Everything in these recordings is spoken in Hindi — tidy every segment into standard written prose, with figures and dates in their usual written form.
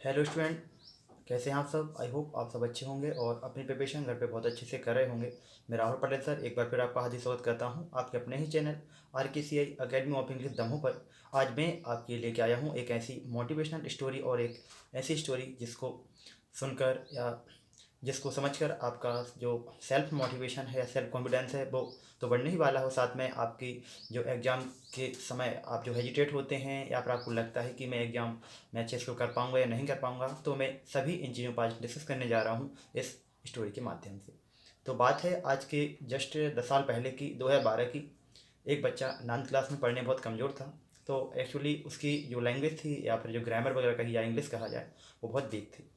हेलो स्टूडेंट, कैसे हैं आप सब। आई होप आप सब अच्छे होंगे और अपनी प्रिपरेशन घर पे बहुत अच्छे से कर रहे होंगे। मैं राहुल पटेल सर एक बार फिर आपका हार्दिक स्वागत करता हूं आपके अपने ही channel RKCI academy of English Damoh पर। आज मैं आपके लेके आया हूं एक ऐसी मोटिवेशनल स्टोरी और एक ऐसी स्टोरी जिसको सुनकर या जिसको समझकर आपका जो सेल्फ मोटिवेशन है या सेल्फ कॉन्फिडेंस है वो तो बढ़ने ही वाला हो। साथ में आपकी जो एग्ज़ाम के समय आप जो हेजिटेट होते हैं या फिर आपको लगता है कि मैं एग्ज़ाम में अच्छे से कर पाऊँगा या नहीं कर पाऊँगा, तो मैं सभी इन चीज़ों पर आज डिस्कस करने जा रहा हूँ इस स्टोरी के माध्यम से। तो बात है आज के जस्ट 10 साल पहले की, 2012 की। एक बच्चा 9th क्लास में पढ़ने बहुत कमज़ोर था। तो एक्चुअली उसकी जो लैंग्वेज थी या फिर जो ग्रामर वगैरह कही या इंग्लिश कहा जाए वो बहुत वीक थी।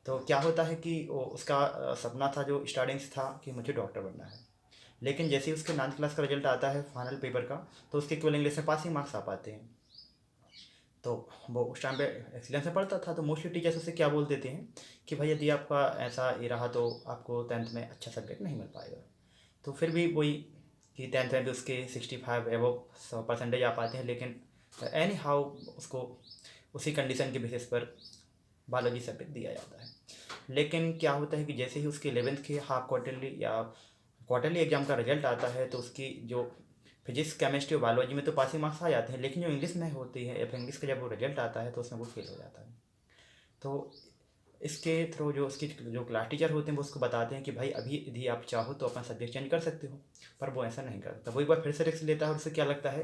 तो क्या होता है कि वो उसका सपना था जो स्टार्टिंग से था कि मुझे डॉक्टर बनना है। लेकिन जैसे ही उसके 9th क्लास का रिजल्ट आता है फाइनल पेपर का, तो उसके केवल इंग्लिश में पासिंग मार्क्स आ पाते हैं। तो वो उस टाइम पे एक्सीलेंस में पढ़ता था, तो मोस्टली टीचर्स उससे क्या बोल देते हैं कि भाई यदि आपका ऐसा ये रहा तो आपको 10th में अच्छा सब्जेक्ट नहीं मिल पाएगा। तो फिर भी वही कि 10th में भी उसके 65 एवो परसेंटेज आ पाते हैं, लेकिन एनी हाउ उसको उसी कंडीशन के बेसिस पर बायोलॉजी सब्जेक्ट दिया जाता है। लेकिन क्या होता है कि जैसे ही उसके 11th के हाफ क्वार्टरली या क्वार्टरली एग्जाम का रिजल्ट आता है, तो उसकी जो फिजिक्स केमिस्ट्री और बायोलॉजी में तो पासिंग मार्क्स आ जाते हैं, लेकिन जो इंग्लिश में होती है या फिर इंग्लिश का जब वो रिजल्ट आता है तो उसमें वो फेल हो जाता है। तो इसके थ्रू जो उसकी जो क्लास टीचर होते हैं वो उसको बताते हैं कि भाई अभी यदि आप चाहो तो अपना सब्जेक्ट चेंज कर सकते हो। पर वो ऐसा नहीं करता, वो एक बार फिर से रिस्क लेता है और उसे क्या लगता है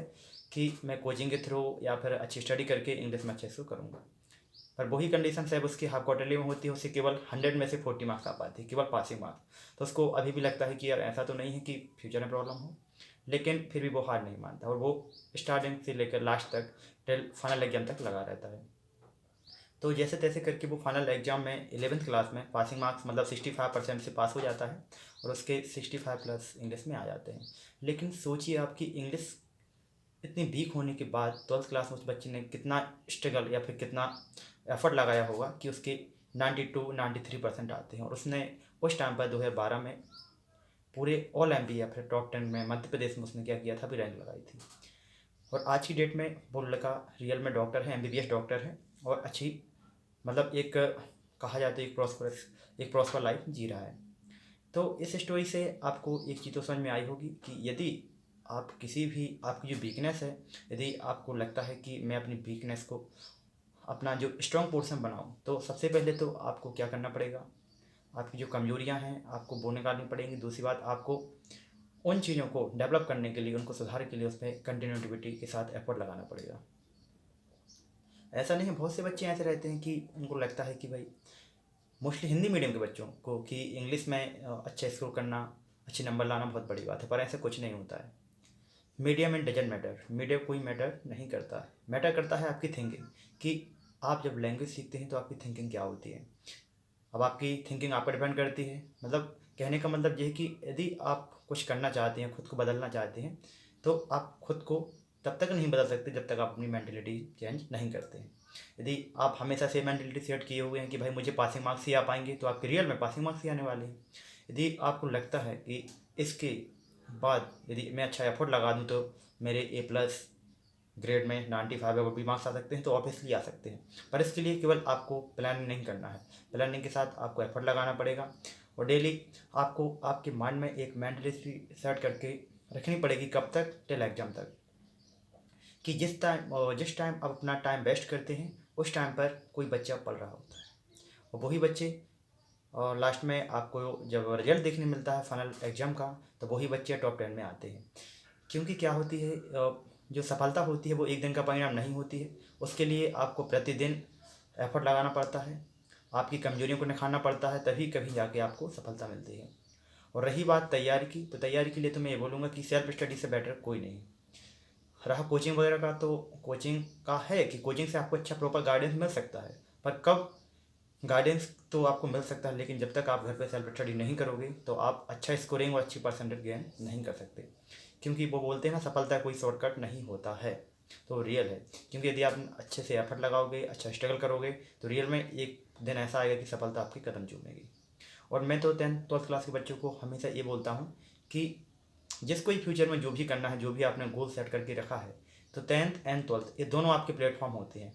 कि मैं कोचिंग के थ्रू या फिर अच्छी स्टडी करके इंग्लिश में अच्छे से करूँगा। पर वही कंडीशन शायद उसकी हाफ क्वार्टरली में होती है, उसे केवल 100 में से 40 मार्क्स आ पाते हैं, केवल पासिंग मार्क्स। तो उसको अभी भी लगता है कि यार ऐसा तो नहीं है कि फ्यूचर में प्रॉब्लम हो, लेकिन फिर भी वो हार नहीं मानता और वो स्टार्टिंग से लेकर लास्ट तक टिल फाइनल एग्जाम तक लगा रहता है। तो जैसे तैसे करके वो फाइनल एग्जाम में 11th क्लास में पासिंग मार्क्स मतलब 65% से पास हो जाता है और उसके 65 प्लस इंग्लिश में आ जाते हैं। लेकिन सोचिए आपकी इंग्लिश इतनी वीक होने के बाद 12th क्लास में उस बच्चे ने कितना स्ट्रगल या फिर कितना एफर्ट लगाया होगा कि उसके 92-93% आते हैं। और उसने उस टाइम पर 2012 में पूरे ऑल MP या फिर टॉप 10 में मध्य प्रदेश में उसने क्या किया था, भी रैंक लगाई थी। और आज की डेट में वो लड़का रियल में डॉक्टर है, MBBS डॉक्टर है और अच्छी मतलब एक कहा जाता है एक प्रॉस्पर लाइफ जी रहा है। तो इस स्टोरी से आपको एक चीज़ तो समझ में आई होगी कि यदि आप किसी भी आपकी जो वीकनेस है, यदि आपको लगता है कि मैं अपनी वीकनेस को अपना जो स्ट्रॉन्ग पोर्शन बनाऊँ, तो सबसे पहले तो आपको क्या करना पड़ेगा, आपकी जो कमजोरियां हैं आपको वो निकालनी पड़ेंगी। दूसरी बात, आपको उन चीज़ों को डेवलप करने के लिए, उनको सुधार के लिए उसमें कंटिन्यूटी के साथ एफर्ट लगाना पड़ेगा। ऐसा नहीं है, बहुत से बच्चे ऐसे रहते हैं कि उनको लगता है कि भाई मोस्टली हिंदी मीडियम के बच्चों को कि इंग्लिश में अच्छा स्कोर करना, अच्छे नंबर लाना बहुत बड़ी बात है, पर ऐसा कुछ नहीं होता है। Medium and doesn't matter, medium कोई मैटर नहीं करता है, मैटर करता है आपकी थिंकिंग कि आप जब लैंग्वेज सीखते हैं तो आपकी थिंकिंग क्या होती है। अब आपकी थिंकिंग आप पर डिपेंड करती है, मतलब कहने का मतलब ये है कि यदि आप कुछ करना चाहते हैं, खुद को बदलना चाहते हैं, तो आप खुद को तब तक नहीं बदल सकते जब तक आप अपनी मेंटेलिटी चेंज नहीं करते हैं। यदि आप हमेशा से मेंटेलिटी सेट किए हुए हैं कि भाई मुझे पासिंग मार्क्स ही आ पाएंगे, तो आपके रियल में पासिंग मार्क्स ही आने वाले हैं। यदि आपको लगता है कि इसके बाद यदि मैं अच्छा एफर्ट लगा दूँ तो मेरे A+ ग्रेड में 95 या वो भी मार्क्स आ सकते हैं, तो ऑब्वियसली आ सकते हैं। पर इसके लिए केवल आपको प्लानिंग नहीं करना है, प्लानिंग के साथ आपको एफर्ट लगाना पड़ेगा और डेली आपको आपके माइंड में एक मेंटलिटी सेट करके रखनी पड़ेगी। कब तक? टिल एग्जाम तक। कि जिस टाइम आप अपना टाइम वेस्ट करते हैं उस टाइम पर कोई बच्चा पढ़ रहा होता है, और वही बच्चे और लास्ट में आपको जब रिजल्ट देखने मिलता है फाइनल एग्जाम का, तो वही बच्चे टॉप 10 में आते हैं। क्योंकि क्या होती है, जो सफलता होती है वो एक दिन का परिणाम नहीं होती है, उसके लिए आपको प्रतिदिन एफर्ट लगाना पड़ता है, आपकी कमजोरियों को निखारना पड़ता है, तभी कभी जाके आपको सफलता मिलती है। और रही बात तैयारी की, तो तैयारी के लिए तो मैं ये बोलूँगा कि सेल्फ स्टडी से बेटर कोई नहीं। रहा कोचिंग वगैरह का, तो कोचिंग का है कि कोचिंग से आपको अच्छा प्रॉपर गाइडेंस मिल सकता है, पर कब गाइडेंस तो आपको मिल सकता है, लेकिन जब तक आप घर पे सेल्फ स्टडी नहीं करोगे तो आप अच्छा स्कोरिंग और अच्छी परसेंटेज गेन नहीं कर सकते। क्योंकि वो बोलते हैं ना, सफलता कोई शॉर्टकट नहीं होता है। तो रियल है, क्योंकि यदि आप अच्छे से एफर्ट लगाओगे, अच्छा स्ट्रगल करोगे, तो रियल में एक दिन ऐसा आएगा कि सफलता आपकी कदम चूमेगी। और मैं तो 10th 12th क्लास के बच्चों को हमेशा ये बोलता हूँ कि जिसको ही फ्यूचर में जो भी करना है, जो भी आपने गोल सेट करके रखा है, तो 10th एंड 12th ये दोनों आपके प्लेटफॉर्म होते हैं।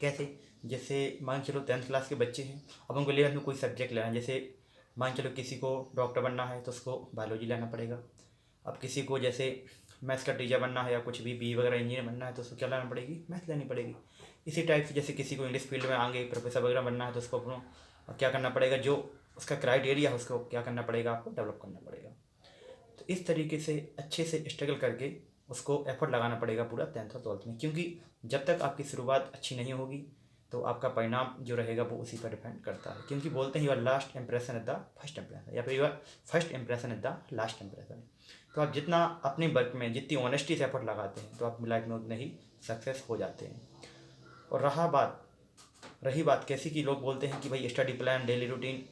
कैसे? जैसे मान के चलो 10th क्लास के बच्चे हैं, अब उनको 11th में कोई सब्जेक्ट लेना है, जैसे मान के चलो किसी को डॉक्टर बनना है तो उसको बायोलॉजी लेना पड़ेगा। अब किसी को जैसे मैथ्स का टीचर बनना है या कुछ भी बी वगैरह इंजीनियर बनना है तो उसको क्या लेना पड़ेगी? मैथ लेनी पड़ेगी। इसी टाइप से जैसे किसी को इंग्लिश फील्ड में आगे प्रोफेसर वगैरह बनना है तो उसको अपना क्या करना पड़ेगा, जो उसका क्राइटेरिया है उसको क्या करना पड़ेगा, आपको डेवलप करना पड़ेगा। तो इस तरीके से अच्छे से स्ट्रगल करके उसको एफर्ट लगाना पड़ेगा पूरा 10th और 12th में, क्योंकि जब तक आपकी शुरुआत अच्छी नहीं होगी तो आपका परिणाम जो रहेगा वो उसी पर डिपेंड करता है। क्योंकि बोलते हैं your last impression is the first impression, या फिर your first impression is the last impression. तो आप जितना अपने वर्क में जितनी ऑनेस्टी से एफर्ट लगाते हैं तो आप लाइफ में उतने ही सक्सेस हो जाते हैं। और रही बात कैसी कि लोग बोलते हैं कि भाई स्टडी प्लान, डेली रूटीन,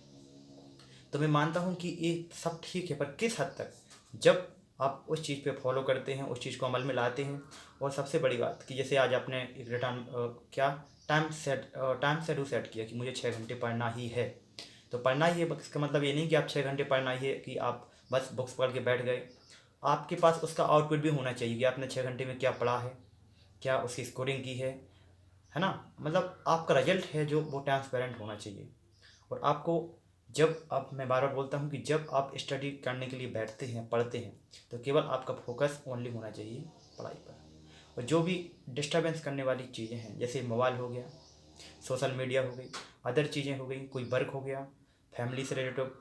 तो मैं मानता हूँ कि ये सब ठीक है, पर किस हद तक, जब आप उस चीज़ पे फॉलो करते हैं, उस चीज़ को अमल में लाते हैं। और सबसे बड़ी बात कि जैसे आज आपने एक रिटर्न क्या टाइम शेड्यूल सेट किया कि मुझे 6 घंटे पढ़ना ही है, तो पढ़ना ही है। इसका मतलब ये नहीं कि आप 6 घंटे पढ़ना ही है कि आप बस बुक्स पढ़ के बैठ गए। आपके पास उसका आउटपुट भी होना चाहिए कि आपने 6 घंटे में क्या पढ़ा है, क्या उसकी स्कोरिंग की है ना। मतलब आपका रिजल्ट है जो वो ट्रांसपेरेंट होना चाहिए। और आपको जब आप, मैं बार बार बोलता हूँ कि जब आप स्टडी करने के लिए बैठते हैं, पढ़ते हैं, तो केवल आपका फोकस ओनली होना चाहिए पढ़ाई पर। और जो भी डिस्टर्बेंस करने वाली चीज़ें हैं, जैसे मोबाइल हो गया, सोशल मीडिया हो गई, अदर चीज़ें हो गई, कोई वर्क हो गया, फैमिली से रिलेटेड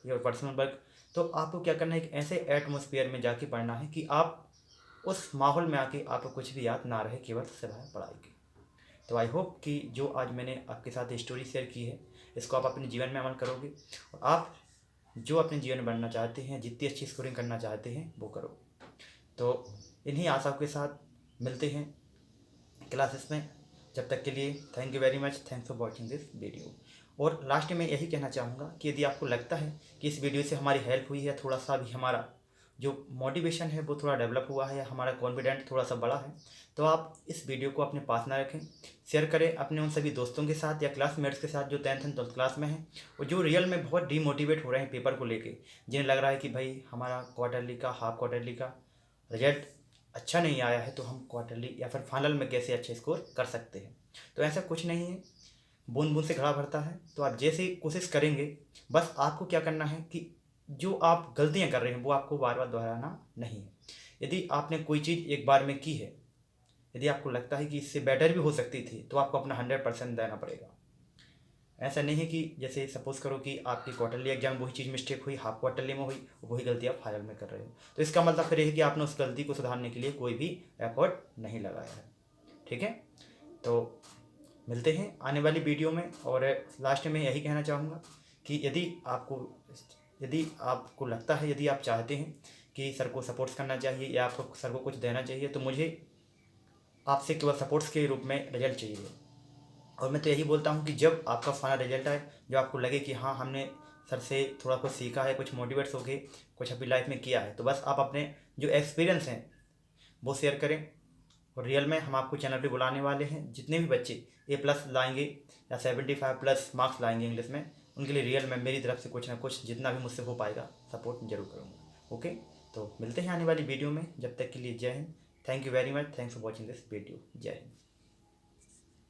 या पर्सनल वर्क, तो आपको क्या करना है, एक ऐसे एटमोसफियर में जाके पढ़ना है कि आप उस माहौल में आके आपको कुछ भी याद ना रहे, केवल सिवाय पढ़ाई के। तो आई होप कि जो आज मैंने आपके साथ स्टोरी शेयर की है, इसको आप अपने जीवन में अमल करोगे और आप जो अपने जीवन में बनना चाहते हैं, जितनी अच्छी स्कोरिंग करना चाहते हैं, वो करो। तो इन्हीं आशाओं के साथ मिलते हैं क्लासेस में। जब तक के लिए thank you very much, thanks for watching this video. और लास्ट में यही कहना चाहूँगा कि यदि आपको लगता है कि इस वीडियो से हमारी हेल्प हुई है, थोड़ा सा भी हमारा जो मोटिवेशन है वो थोड़ा डेवलप हुआ है, या हमारा कॉन्फिडेंट थोड़ा सा बड़ा है, तो आप इस वीडियो को अपने पास ना रखें, शेयर करें अपने उन सभी दोस्तों के साथ या क्लासमेट्स के साथ जो 10th एंड 12th क्लास में हैं और जो रियल में बहुत डीमोटिवेट हो रहे हैं पेपर को लेके, जिन्हें लग रहा है कि भाई हमारा क्वार्टरली का, हाफ क्वार्टरली का रिजल्ट अच्छा नहीं आया है, तो हम क्वार्टरली या फिर फाइनल में कैसे अच्छे स्कोर कर सकते हैं। तो ऐसा कुछ नहीं है, बूंद बूंद से घड़ा भरता है। तो आप जैसे कोशिश करेंगे, बस आपको क्या करना है कि जो आप गलतियां कर रहे हैं वो आपको बार बार दोहराना नहीं है। यदि आपने कोई चीज़ एक बार में की है, यदि आपको लगता है कि इससे बेटर भी हो सकती थी, तो आपको अपना 100% देना पड़ेगा। ऐसा नहीं है कि जैसे सपोज करो कि आपकी क्वार्टरली एग्जाम वही चीज़ मिस्टेक हुई, हाफ क्वार्टरली में हुई, वही गलती आप फाइनल में कर रहे हो, तो इसका मतलब फिर यह है कि आपने उस गलती को सुधारने के लिए कोई भी एफर्ट नहीं लगाया है। ठीक है, तो मिलते हैं आने वाली वीडियो में। और लास्ट में यही कहना चाहूँगा कि यदि आपको लगता है, यदि आप चाहते हैं कि सर को सपोर्ट्स करना चाहिए या आपको सर को कुछ देना चाहिए, तो मुझे आपसे केवल सपोर्ट्स के रूप में रिजल्ट चाहिए। और मैं तो यही बोलता हूँ कि जब आपका फाइनल रिजल्ट आए, जब आपको लगे कि हाँ हमने सर से थोड़ा कुछ सीखा है, कुछ मोटिवेट्स हो गए, कुछ अपनी लाइफ में किया है, तो बस आप अपने जो एक्सपीरियंस हैं वो शेयर करें। और रियल में हम आपको चैनल पे बुलाने वाले हैं। जितने भी बच्चे A+ लाएंगे या 75+ मार्क्स लाएंगे इंग्लिश में, उनके लिए रियल में मेरी तरफ से कुछ ना कुछ जितना भी मुझसे हो पाएगा सपोर्ट जरूर करूँगा। ओके, तो मिलते हैं आने वाली वीडियो में। जब तक के लिए जय Hind, thank you very much, thanks for watching this video. जय हिंद।